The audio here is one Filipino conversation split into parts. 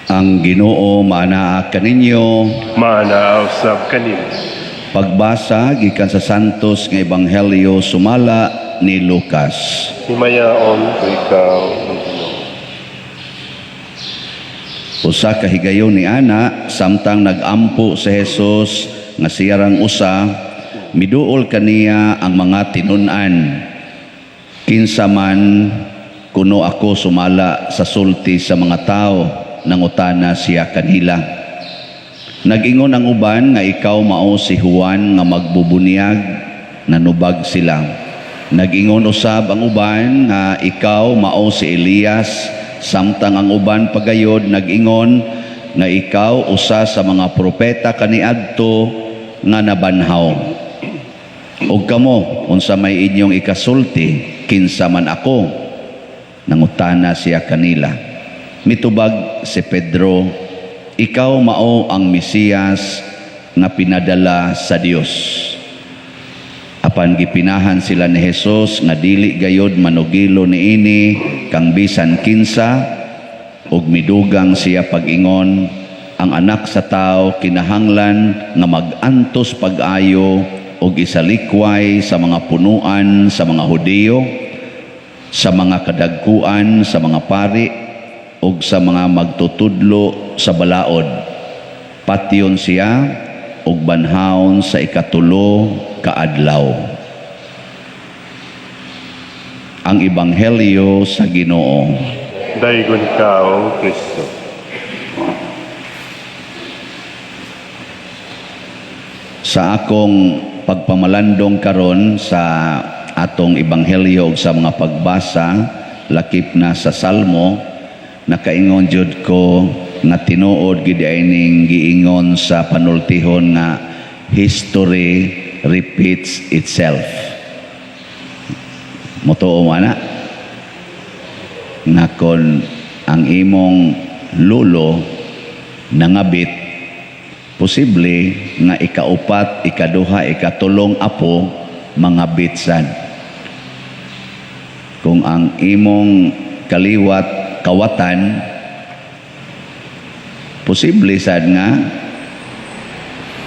Ang Ginoo manaa kaninyo. Manaaw sab kanimo. Pagbasa gikan sa Santos nga Ebanghelyo sumala ni Lucas. Himayaon ko ikaw, ang Ginoo. Usa ka higayon ni ana samtang nagampo si Jesus nga siyarang usa, miduol kaniya ang mga tinun-an. Kinsa man kuno ako sumala sa sulti sa mga tao, nangutana siya kanila. Nag-ingon ang uban nga ikaw mao si Juan nga magbubunyag, nanubag sila. Nag-ingon usab ang uban nga ikaw mao si Elias, samtang ang uban pagayod nag-ingon nga ikaw usa sa mga propeta kaniadto nga nabanhaw. Og kamo unsa may inyong ikasulti, kinsa man ako? Nangutana siya kanila. Mitubag si Pedro, ikaw mao ang Mesiyas nga pinadala sa Dios. Apan gipinahan sila ni Jesus nga dili gayod manugilo niini kang bisan kinsa, ug midugang siya pag-ingon, ang anak sa tao kinahanglan nga mag-antos pag-ayo ug isalikway sa mga punuan sa mga Hudiyo, sa mga kadagkuan sa mga pari, ug sa mga magtutudlo sa balaod. Patyon siya ug banhaon sa ikatulo ka adlaw. Ang Ebanghelyo sa Ginoo. Daygon ikaw, Kristo. Sa akong pagpamalandong karon sa atong Ebanghelyo ug sa mga pagbasa lakip na sa Salmo, nakaingon jud ko nga tinuod gid ining giingon sa panultihon nga history repeats itself. Motoo man na nga kon ang imong lolo nangabit, posible nga ikaupat, ikaduha, ikatulong apo mangabit sad. Kung ang imong kaliwat kawatan, posible sad nga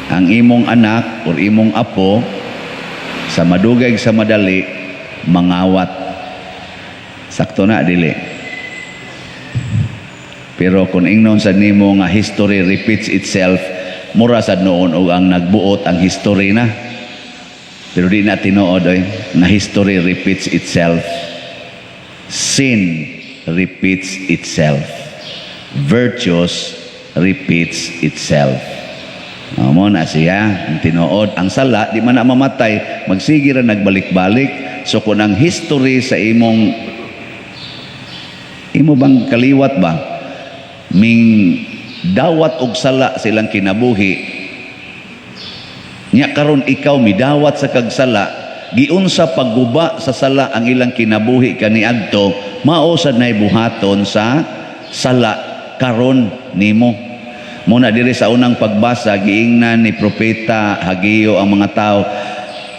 ang imong anak o imong apo sa madugay sa madali mangawat. Sakto na dili. Pero kung ingnon sad nimo nga history repeats itself, mura sad noon og ang nagbuot ang history na. Pero di na tinuod na history repeats itself. Sin repeats itself. Virtuous repeats itself. Mo na siya, ang tinuod. Ang sala, di man na mamatay, magsige ra nagbalik-balik. So kung ang history sa imo bang kaliwat ba, ming dawat og sala silang kinabuhi, nya karon ikaw midawat sa kagsala, giunsa pagguba sa sala ang ilang kinabuhi kaniadto, mao sad nay buhaton sa sala karon nimo. Muna diri sa unang pagbasa giingnan ni propeta Hageo ang mga tao,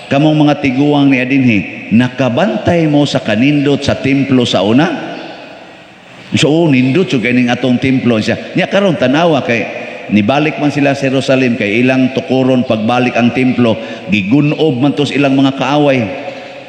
kamong mga tiguang ni adinhi, nakabantay mo sa kanindot sa templo sa una? So nindot so kining atong templo siya. Nya karon tanawa kay nibalik man sila sa Jerusalem kay ilang tukuron pagbalik ang templo, gigunob man tos ilang mga kaaway,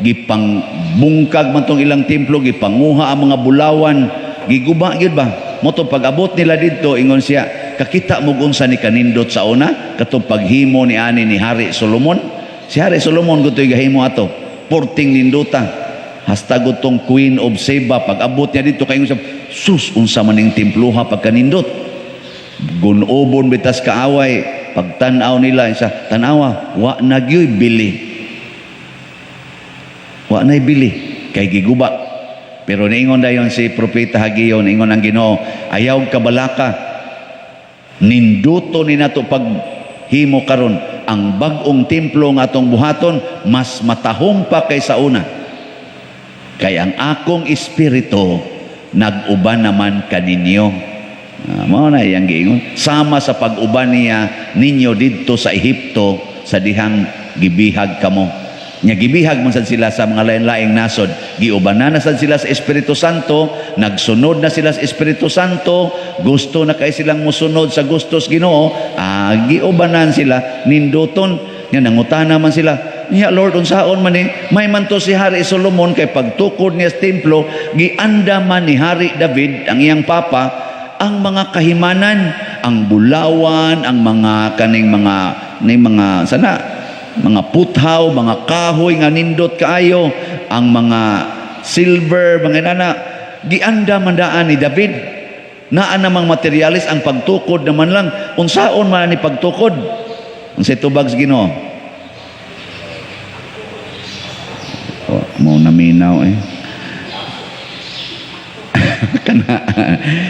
gipangbungkag man tong ilang templo, gipanguha ang mga bulawan, giguba gyud ba? Moto pag-abot nila didto ingon siya, kakita mo unsa ni kanindot sa una katong paghimo ni ani ni Hari Solomon. Si Hari Solomon gutoy gahimo ato, porting ninduta. Hasta gutong Queen of Sheba, pag-abot niya dito kay ingon siya, sus unsa man ning temploha pagkanindot. Gunobon bitas kaaway, pagtan-aw nila sa tanawa, wa nagyoy bili. Wa nay bili kay giguba. Pero niingon dayon si propeta Hageo, niingon ang Ginoo, ayaw kabalaka, ninduto ni nato paghimo karon, ang bag-ong templo nga atong buhaton mas matahong pa kaysa una. Kay ang akong espiritu nag-uban naman kaninyo. Mao na iyang giingon, sama sa pag-uban niya ninyo didto sa Ehipto sa dihang gibihag kamo. Nya gibihag man sad sila sa mga lain-laing nasod. Giubanan na sad sila sa Espiritu Santo, nagsunod na sila sa Espiritu Santo, gusto na kay silang musunod sa gustos Ginoo, giubanan sila, ninduton, nya nangutana man sila. Nya Lord unsaon man may man to si Hari Solomon kay pagtukod niya sa templo, gianda man ni Hari David ang iyang papa ang mga kahimanan, ang bulawan, ang mga kaning mga sana mga puthaw, mga kahoy nga nindot kaayo, ang mga silver, mga inana, gianda mandaan ni David. Naa namang materialis ang pagtukod naman lang. Unsaon man ni pagtukod? Unsay tubag sa Ginoo? Oh, mo naminaw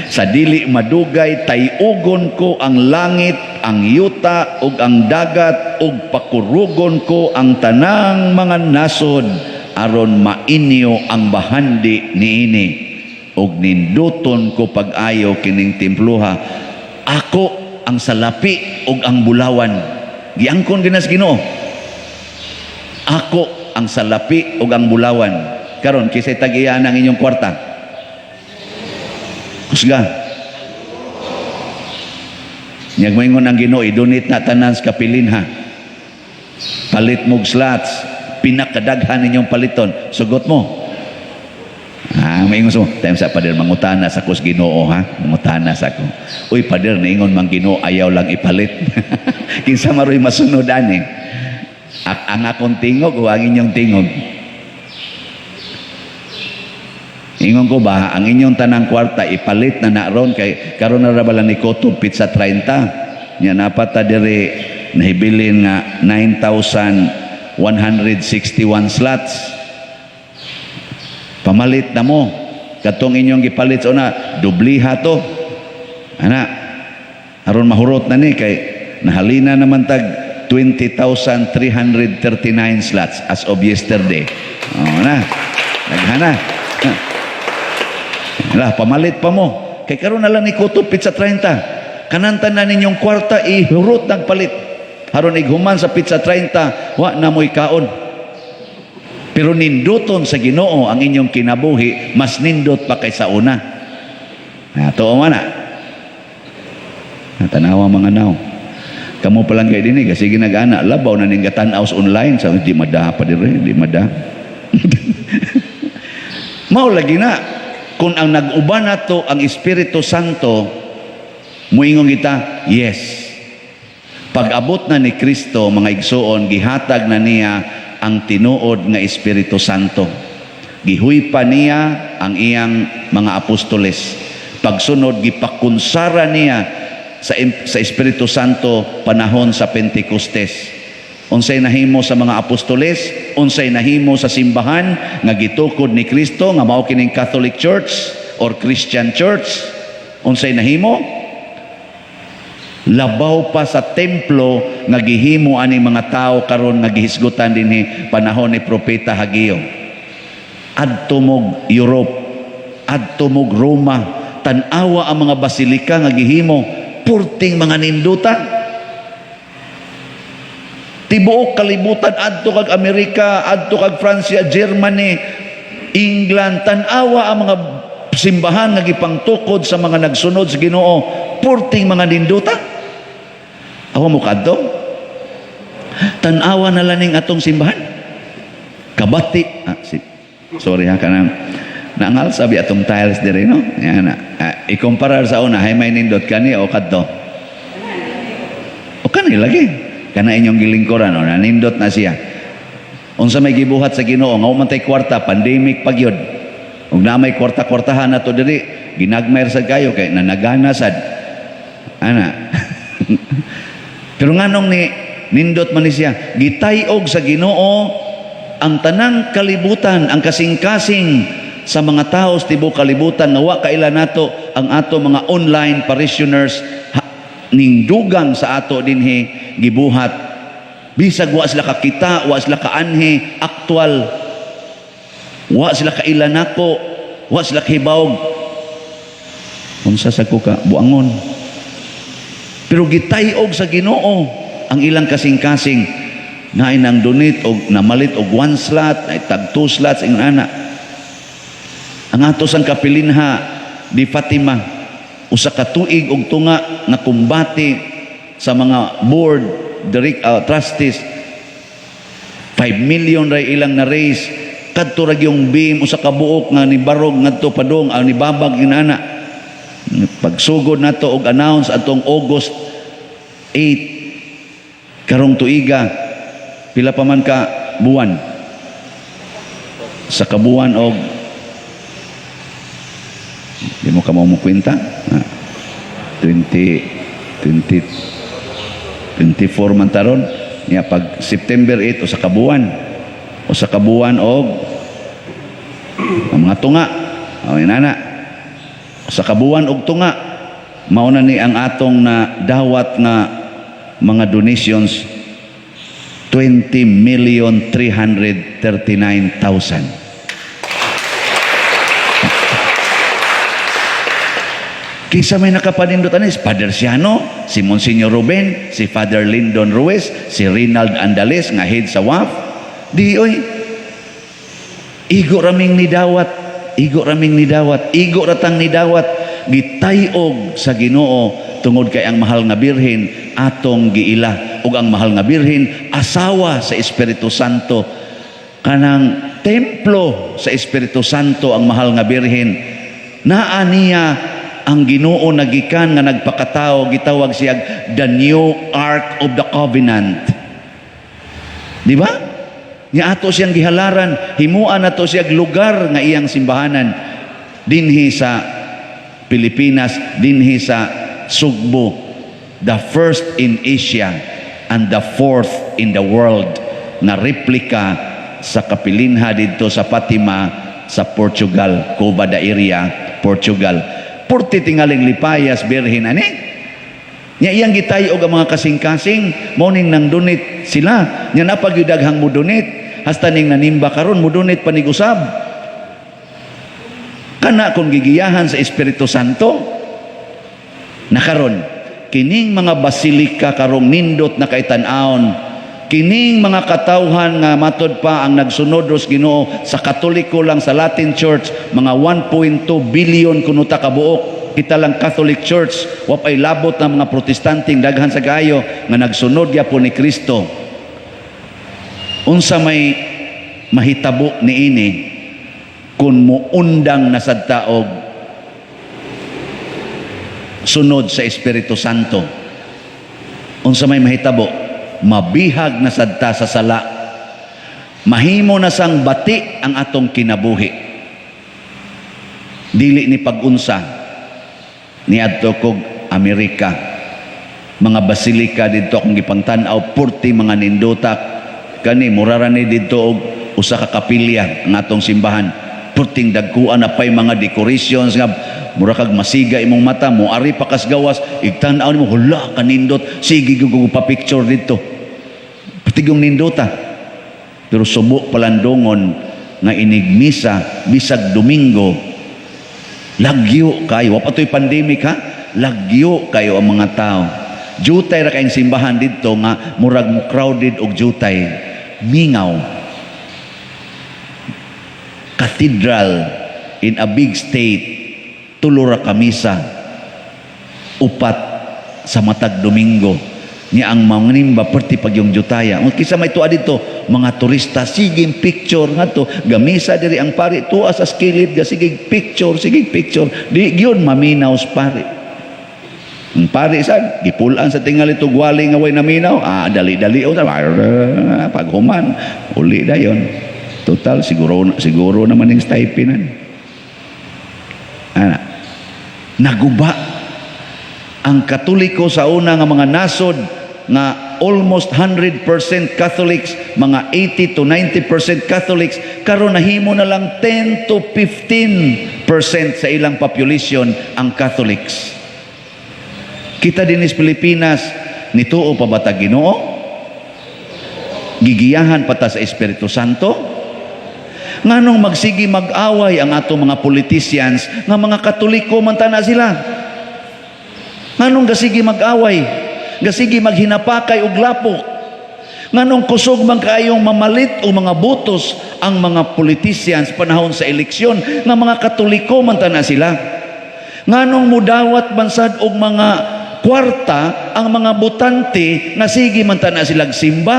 sa dili madugay tayugon ko ang langit, ang yuta ug ang dagat ug pakurugon ko ang tanang mga nasod aron mainyo ang bahandi niini ug ninduton ko pag-ayo kining templuha. Ako ang salapi ug ang bulawan. Giangkon ginas Ginoo. Ako ang salapi ug ang bulawan. Karon kisay tag-iya ang inyong kwarta. Kusga. Nyag moingon ang Ginoo, idunit na tanan sa kapilin ha. Palit mog slots, pinakadaghan ninyong paliton. Sugot mo. Moingon mo, time sa pader mangutana sa kus Ginoo ha. Mangutana sa ko. Uy pader naingon mang Ginoo ayaw lang ipalit. Kinsa maroy masunod ani. Ang akong tingog o ang inyong tingog. Ingon ko ba, ang inyong tanang kwarta ipalit na naron kay karon na rabalan ni Koto pizza 30. Nya napata dire nahibilin nga 9,161 slots. Pamalit na mo. Katong inyong gipalit so na dubliha to. Ana. Aron mahurot na ni kay nahalina naman tag 20,339 slots as of yesterday. Oh na. Naghana. Lah, pamalit pa mo. Kay karon na lang ni Kuto pizza 30. Kanantan na ninyong kwarta ihurot nagpalit. Haron ighuman sa pizza 30, wa na mo'y kaon. Pero ninduton sa Ginoo ang inyong kinabuhi, mas nindot pa kaysa una. Tuo man na. Tanawa mga naw. Kamu pa lang kayo din kasi ginagana labaw na ning gatanaw online sa di mada pa dire, di mada. Mao lagi na kung ang nag-uban nato ang Espiritu Santo, muingon kita, yes. Pag-abot na ni Kristo, mga igsoon, gihatag na niya ang tinuod nga Espiritu Santo. Gihuy pa niya ang iyang mga apostoles. Pagsunod, gipakunsara niya sa Espiritu Santo panahon sa Pentecostes. Unsay nahimo sa mga apostoles, unsay nahimo sa simbahan nga gitukod ni Kristo nga mao kining Catholic Church or Christian Church, unsay nahimo? Labaw pa sa templo nga gihimo ani mga tao karon nga gihisgutan dinhi panahon ni propeta Hageo. Adto mog Europe, adto mog Roma, tan-awa ang mga basilika nga gihimo, purting mga nindutan. Tibuok kalibutan adto kag Amerika, adto kag Francia, Germany, England, tan-awa ang mga simbahan nga gipangtukod sa mga nagsunod sa Ginoo, purting mga ninduta. Awa mo kadto? Tan-awa na laning atong simbahan. Kabati. Sorry ha kanang naangal sabi atong tiles dire no. Yan na. Ikumparar sa una hay may nindot kani o kadto. O kani lagi. Kana inyong gilingkuran o nanindot na siya. Unsa may gibuhat sa Ginoo nga umantay kwarta, pandemic pagyod. Ug na may kwarta-kwartahan nato diri, ginagmer sad kayo kay nanagana sad. Ana. Pero nganong ni nindot man ni siya, gitayog sa Ginoo ang tanang kalibutan, ang kasing-kasing sa mga tao sa tibuok kalibutan nga wa kaila nato ang ato mga online parishioners ning dugang sa ato dinhi gibuhat bisag wa sila kakita, wa sila kaanhi aktual, wa sila kailanako, wa sila kahibawog unsa sa kuka buangon, pero gitayog sa Ginoo ang ilang kasing-kasing na inang donate og namalit og 1 slot ay tag 2 slots ing ana. Ang atos ang kapilinha di Fatima usa ka tuig og tunga nga kumbati sa mga board trustees. 5 million ray ilang na raise kadto ra yung beam usa ka buok nga ni barog ngadto padong ni babag inana. Pagsugod nato og announce atong August 8 karong tuiga pila pa man ka buwan sa kabuwan og di mo ka mo kwenta 24 man taron niya pag September 8 o sa kabuwan og ang mga tunga inana sa kabuwan og tunga mao na ni ang atong na dawat nga mga donations 20,339,000. Kisa may nakapanindot anis, Father Siano, si Monsignor Ruben, si Father Lyndon Ruiz, si Rinald Andales, nga head sa WAF. Di oy, igo raming nidawat, igo ratang nidawat, gitayog sa Ginoo tungod kay ang mahal nga birhen atong giila ug ang mahal nga birhen asawa sa Espiritu Santo, kanang templo sa Espiritu Santo ang mahal nga birhen. Naa niya ang Ginoo nagikan nga nagpakatao, gitawag siya the new Ark of the Covenant. Di ba? Nya ato siyang gihalaran, himuan nato siya lugar nga iyang simbahanan dinhi sa Pilipinas, dinhi sa Sugbo, the first in Asia and the fourth in the world na replika sa kapilinha dito sa Fatima sa Portugal, Cova da Iria, Portugal. Purti tingaling lipayas birhin ani. Nya iyang gitayo og mga kasing-kasing morning nang donate sila. Nya napagyudaghang mo donate hasta ning nanimba karon mo donate panig-usab. Kana kung gigiyahan sa Espiritu Santo nakaron kining mga basilika karong nindot na kaitan-aon, kining mga katawhan nga matod pa ang nagsunod sa Ginoo sa Katoliko lang sa Latin Church mga 1.2 billion kunuta ka buok. Kita lang Catholic Church, wapay labot ng mga protestanting daghan sa gayo nga nagsunod gyapon ni Kristo. Unsa may mahitabo niini kun muundang na sad taog sunod sa Espiritu Santo? Unsa may mahitabo? Mabihag na sadta sa sala, mahimo na sang bati ang atong kinabuhi, dili ni pag-unsa ni adto kog Amerika, mga basilika dito akong gipangtan-aw, purti mga nindotak kani murara ni dito og usa ka kapilya ang atong simbahan, purting dagkuan na pay mga decorations nga mura kag masiga imong mata mo ari pa kas gawas igtan-aw nimo hala kanindot sige gugu pa picture dito patigong nindota pero subo palandongon nga inigmisa bisag Domingo lagyo kayo wa patoy pandemic ha lagyo kayo ang mga tao jutay ra kayong simbahan dito nga murag crowded og jutay mingaw cathedral in a big state tulura kamisa upat sa matag Domingo niya ang mga nimba perti pag yung jutaya kisa may tuwa dito mga turista siging picture nga to gamisa diri ang pari tuwa sa skilid ga siging picture di gyud maminaw sa pari ang pari sad gipulan sa tingali tugwali nga way naminaw dali-dali o paghuman uli dayon total siguro naman yung stipend naguba ang Katoliko sa una nga mga nasod nga almost 100% Catholics, mga 80 to 90% Catholics, karon nahimo na lang 10 to 15% sa ilang population ang Catholics. Kita din sa Pilipinas, nituo pa ba ta Ginoo? Gigiyahan pa ta sa Espiritu Santo? Nganong magsigi mag-away ang atong mga politicians nga mga Katoliko man tana sila? Nganong gasigi mag-away? Gasigi maghinapakay og lapok? Nganong kusog man kaayong mamalit o mga butos ang mga politicians panahon sa eleksyon nga mga Katoliko man tana sila. Nganong mudawat bansad og mga kwarta ang mga botante nga sige man tana silang simba.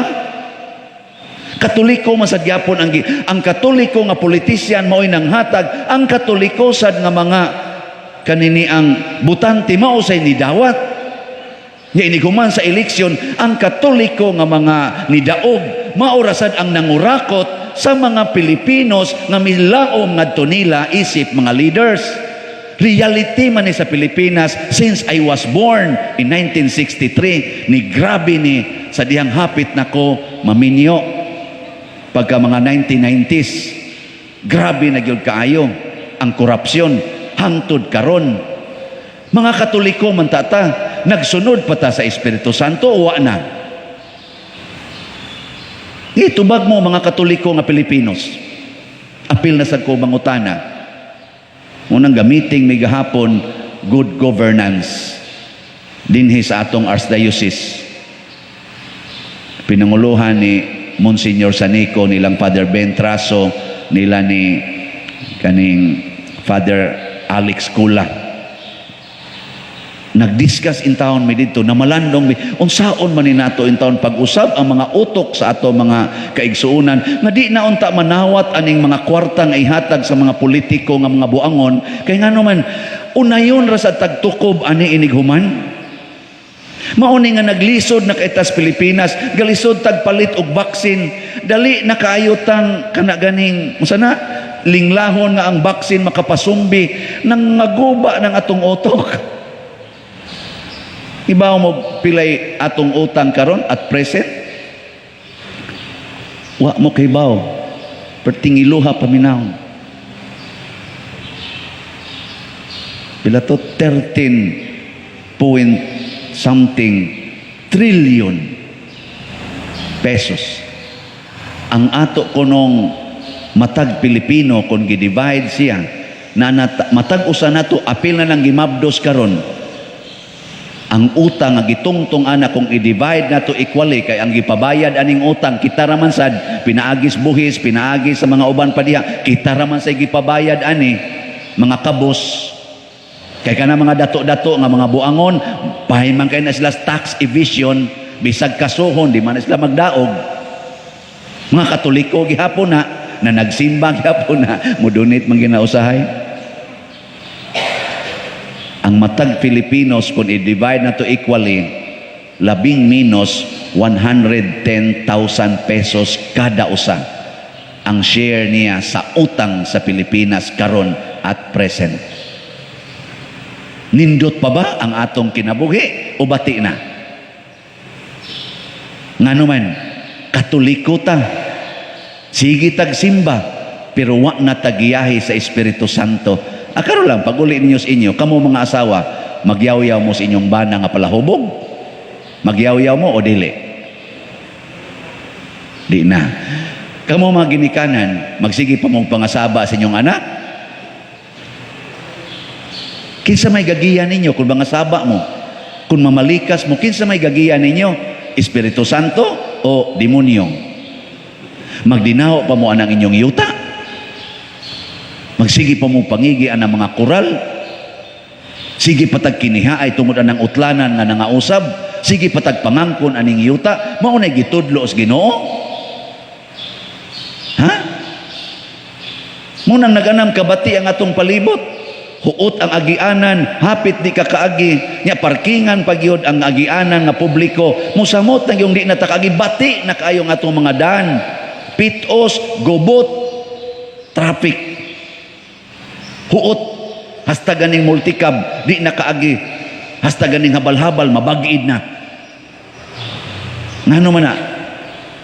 Katoliko man sad gyapon ang Katoliko nga politician mao'y nanghatag, ang Katoliko sad nga mga kanini ang botante mao say nidawat. Nga iniguman sa eleksyon, ang Katoliko nga mga nidaog, maurasad ang nangurakot sa mga Pilipinos nga milaom ngadto nila isip mga leaders. Reality man ni sa Pilipinas since I was born in 1963, ni grabe ni sa dihang hapit nako maminyo. Pagka mga 1990s, grabe na gyud kaayo ang korupsyon hangtod karon. Mga Katoliko man tata, nagsunod pa ta sa Espiritu Santo o wa na? Itubag mo mga Katoliko nga Pilipinos. Apil na sad ko mangutana. Unang gamiting may gahapon good governance dinhi sa atong Archdiocese. Pinanguluhan ni Monsignor Sanico, nilang Father Ben Traso, nila ni kaning Father Alex Kula. Nagdiscuss in town mi dito na malandong mi unsaon man ni nato in town pag-usab ang mga utok sa ato mga kaigsuonan nga di na unta manawat aning mga kwartang ihatag sa mga politiko nga mga buangon kay ngano man unayon ra sa tagtukob ani inighuman. Mauni nga naglisod na kaitas Pilipinas, galisod tagpalit og baksin, dali na kaayotang kana ganing musana linglahon nga ang baksin makapasumbi nang maguba ng atong utok. Ibaw mo pilay atong utang karon at present. Wa mo kay baw. Pertingiluha paminaw. Pila to 13 point something trillion pesos. Ang ato kunong matag Pilipino kung gi-divide siya na matag usa nato apil na lang gimabdos karon. Ang utang nga gitungtong ana kung i-divide nato equally kay ang gipabayad aning utang kita ra man sad pinaagis buhis pinaagis sa mga uban pa diha kita ra man say gipabayad ani mga kabos kay kana mga dato-dato nga mga buangon pahiman kay na sila tax evasion bisag kasuhon di man na sila magdaog. Mga Katoliko gihapon na nagsimba gihapon na mudunit man ginausahay. Ang matag Filipinos kung i-divide na to equally, labing minus 110,000 pesos kada usa ang share niya sa utang sa Pilipinas karon at present. Nindot pa ba ang atong kinabuhi o bati na? Ngano man, Katoliko ta, sige tagsimba, pero wa na tagiyahi sa Espiritu Santo. Akaro lang, pag uli ninyo sa inyo, kamo mga asawa, magyaw-yaw mo sa inyong bana nga palahubog? Magyaw-yaw mo o dili? Di na. Kamo mga ginikanan, magsige pa mong pangasaba sa inyong anak? Kinsa may gagiya ninyo kung mangasaba mo? Kung mamalikas mo, kinsa may gagiya ninyo? Espiritu Santo o demonyo? Magdinaw pa mo anang inyong yuta? Magsige pa mo pangigian ng mga koral. Sige patag kiniha ay tungod ng utlanan nga nangausab. Sige patag pamangkon aning yuta. Maunay gitudlo os Ginoo. Ha? Munang naganam kabati ang atong palibot. Huot ang agianan, hapit di ka kaagi. Nya parkingan pagyod ang agianan nga publiko. Musamot na yung di natakagi bati na kayong atong mga daan. Pitos, gobot, traffic. Huot, hasta ganing multicab, di na kaagi. Hasta ganing habal-habal, mabagid na. Ngano man na?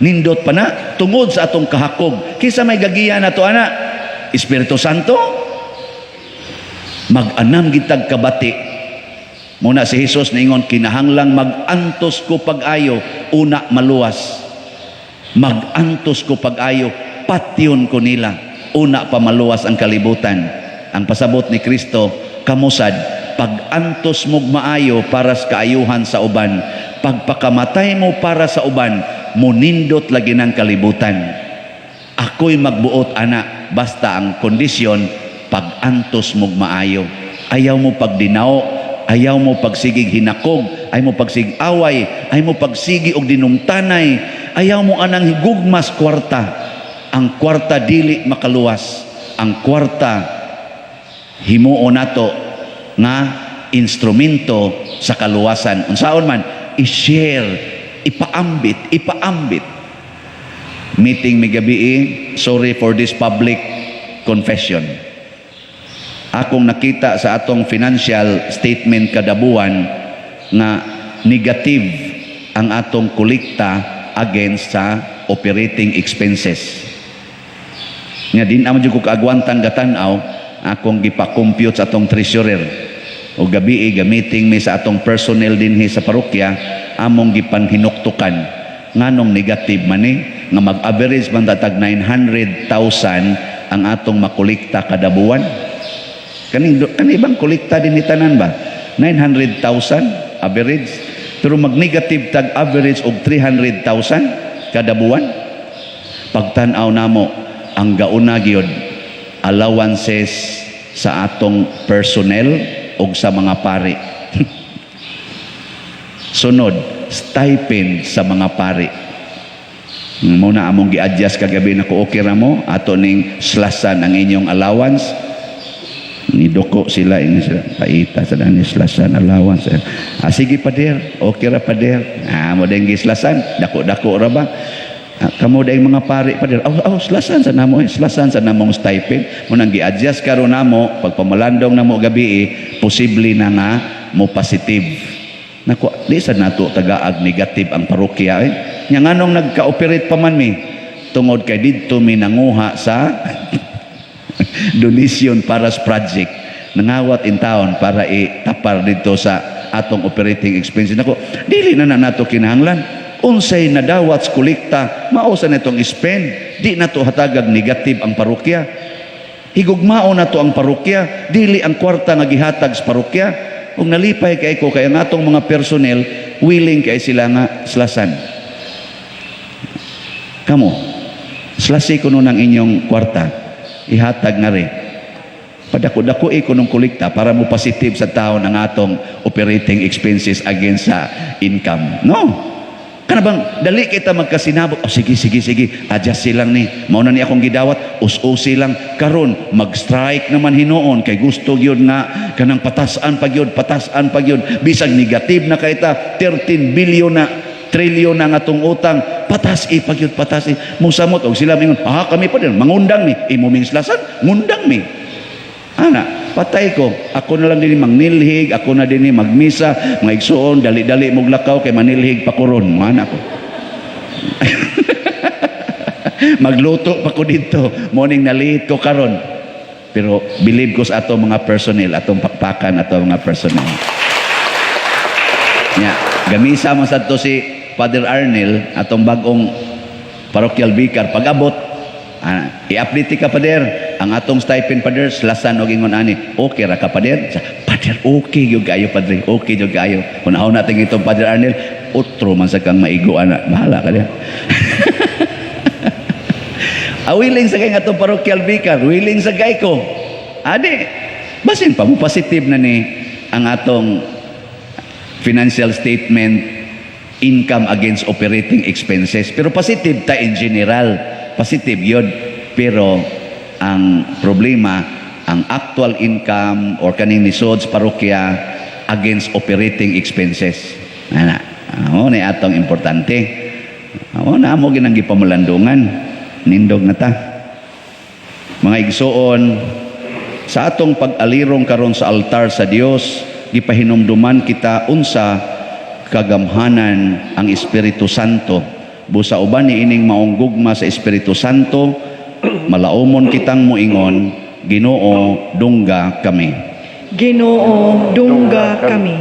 Nindot pa na, tungod sa atong kahakog. Kisa may gagiya na to, ana? Espiritu Santo? Mag-anam gitag kabati. Muna si Jesus ningon, kinahanglang mag-antos ko pag-ayo, una maluwas. Mag-antos ko pag-ayo, patyon ko nila, una pa maluwas ang kalibutan. Ang pasabot ni Kristo, kamusad, pag-antos mo maayo para sa kaayuhan sa uban, pagpakamatay mo para sa uban, munindot lagi ng kalibutan. Ako'y magbuot ana, basta ang kondisyon pag-antos mog maayo. Ayaw mo pagdinao, ayaw mo pagsigig hinakog, ayaw mo pagsig away, ayaw mo pagsigi og dinumtanay, ayaw mo anang higugmas kwarta. Ang kwarta dili makaluwas. Ang kwarta himuo nato nga instrumento sa kaluwasan. Unsaon man, i-share, ipaambit. Meeting mi gabi, sorry for this public confession. Akong nakita sa atong financial statement kada buwan nga negative ang atong kolekta against sa operating expenses. Nga din naman ko kaagwantan gatanaw, akong gipa-compute sa atong treasurer. O gabi gamiting mi sa atong personnel dinhi sa parokya, among gipanhinuktukan nganong negative man nga mag-average man tatag 900,000 ang atong makolekta kada buwan. Kanibang kolekta din itanan ba? 900,000 average. Pero mag-negative tag average og 300,000 kada buwan. Pagtan-aw namo ang gauna gyud allowances sa atong personnel og sa mga pari. Sunod, stipend sa mga pari. Muna among gi-adjust kagabi na ko okay ra mo ato ning slasan ang inyong allowance. Nidoko sila ini sila paita sa dani slasan allowance. Sige pader, okay ra pader. Mo ding gislasan, dako-dako ra ba? Kamo dayong mga pari pader. Slasan sa namo slasan sa namong stipend. Munang gi-adjust karon namo pagpamalandong namo gabi posible na nga mo positive. Nako, di sa nato tagaag negative ang parokya Nya nganong nagka-operate pa man mi tungod kay didto mi nanguha sa donation para sa project. Nangawat in town para itapar dito sa atong operating expenses. Nako, dili na nato kinahanglan. Unsay nadawat sa kolekta, mao sa natong spend. Di nato hatagag negative ang parokya. Higugmao nato ang parokya, dili ang kwarta nga gihatag sa parokya. Kung nalipay kay ko kay ang atong mga personnel willing kay sila nga slasan. Kamo, slasi ko nun ang inyong kwarta, ihatag nga rin. Padako-dako ko nung kolekta para mo positive sa taon ang atong operating expenses against sa income. No. Kanabang dali kita magkasinabot. Sige, adjust silang ni. Mauna ni akong gidawat, us-usi lang. Karon mag-strike naman hinoon kay gusto yun nga kanang patasan pag yun. Bisag negative na kaita 13 billion na trilyon na nga atong utang. Patas musamot og sila mingon, kami pa din mangundang mi. Imuming slasan, ngundang mi. Ana, patay ko. Ako na lang din mangnilhig, ako na din magmisa, mga igsuon, dali-dali moglakaw kay manilhig pakuron. Mana ko. Magluto pa ko dito. Morning nalihit ko karon. Pero believe ko sa atong mga personnel, atong pakpakan, atong mga personnel. Nya, gamisa man sa to si Father Arnel, atong bagong parochial vicar, pag-abot, i-update ka pader, ang atong stipend pader, slasan og ingon ani, okay ra ka pader? Pader, okay yung gayo padre, okay yung gayo. Kung nahaw natin itong Father Arnel, otro man sa kang maigo, bahala ka diyan. Willing sa kay atong parochial vicar, willing sa gay ko. Adi, basin pa mo, positive na ni ang atong financial statement, income against operating expenses. Pero positive ta in general. Positive yun. Pero ang problema, ang actual income or kaning nisod sa parokya against operating expenses. Ano na atong importante. Na mo ginang gipamulandungan. Nindog na ta. Mga igsoon, sa atong pag-alirong karon sa altar sa Dios, gipahinumduman kita unsa kagamhanan ang Espiritu Santo. Busa uban ni ining maong gugma sa Espiritu Santo, malaumon kitang muingon, Ginoo, dungga kami. Ginoo, dungga kami.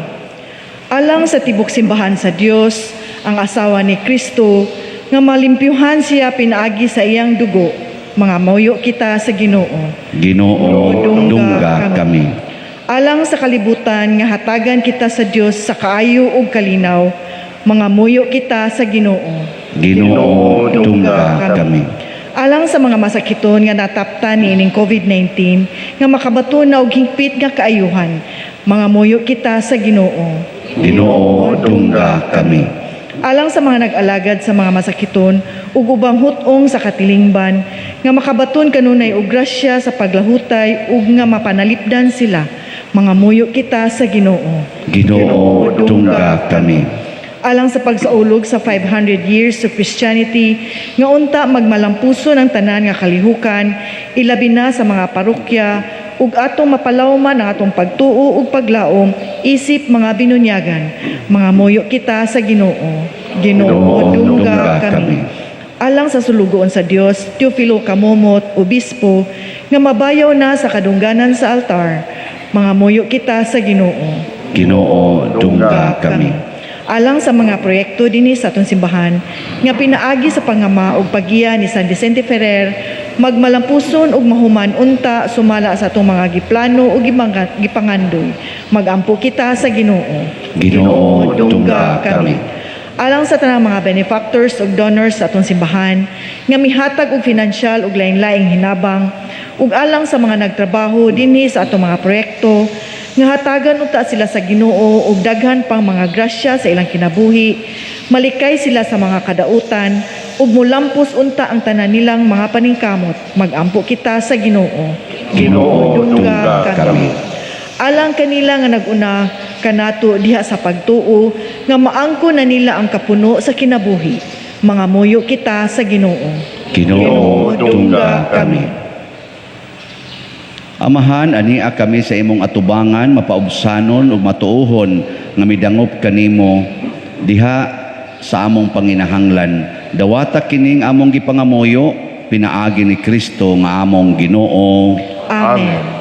Alang sa tibok simbahan sa Dios, ang asawa ni Kristo, nga malimpyuhan siya pinaagi sa iyang dugo, mga mauyo kita sa Ginoo. Ginoo, dungga kami. Alang sa kalibutan nga hatagan kita sa Dios sa kaayo ug kalinaw, mga muyo kita sa Ginoo. Ginoo dungga kami. Alang sa mga masakiton nga nataptan ni ining COVID-19 nga makabaton na og higpit nga kaayuhan, mga muyo kita sa Ginoo. Ginoo dungga kami. Alang sa mga nag-alagad sa mga masakiton ug ubang hutong sa katilingban nga makabaton kanunay og grasya sa paglahutay ug nga mapanalipdan sila, mga muyo kita sa Ginoo. Ginoo dungga kami. Alang sa pagsaulog sa 500 years of Christianity nga unta magmalampuso ng tanan nga kalihukan, ilabi na sa mga parokya ug atong mapalawman ang atong pagtuo ug paglaom isip mga binunyagan, mga muyo kita sa Ginoo. Ginoo dungga kami. Alang sa sulugoon sa Dios, Teofilo Kamomot, obispo, nga mabayaw na sa kadungganan sa altar, mga muyo kita sa Ginoo. Ginoo dungga kami. Alang sa mga proyekto dinhi sa atong simbahan nga pinaagi sa pangama ug paggiya ni San Vicente Ferrer, magmalampuson ug mahuman unta sumala sa atong mga giplano ug gipangandoy, magampo kita sa Ginoo. Ginoo dungga kami. Alang sa tanang mga benefactors ug donors sa atong simbahan nga mihatag og financial ug lain-laing hinabang, ug alang sa mga nagtrabaho dinhi sa atong mga proyekto nga hatagan unta sila sa Ginoo ug daghan pang mga grasya sa ilang kinabuhi, malikay sila sa mga kadautan ug mulampos unta ang tanan nilang mga paningkamot, magampo kita sa Ginoo. Ginoo dungga kami. Alang kanila nga naguna kanato diha sa pagtuo nga maangko na nila ang kapuno sa kinabuhi, mga muyo kita sa Ginoo. Ginoo dungga kami. Amahan, ania kami sa imong atubangan, mapaubsanon ug matuohon nga midangop kanimo diha sa among panginahanglan. Dawata kining among gipangamuyo, pinaagi ni Kristo nga among Ginoo. Amen.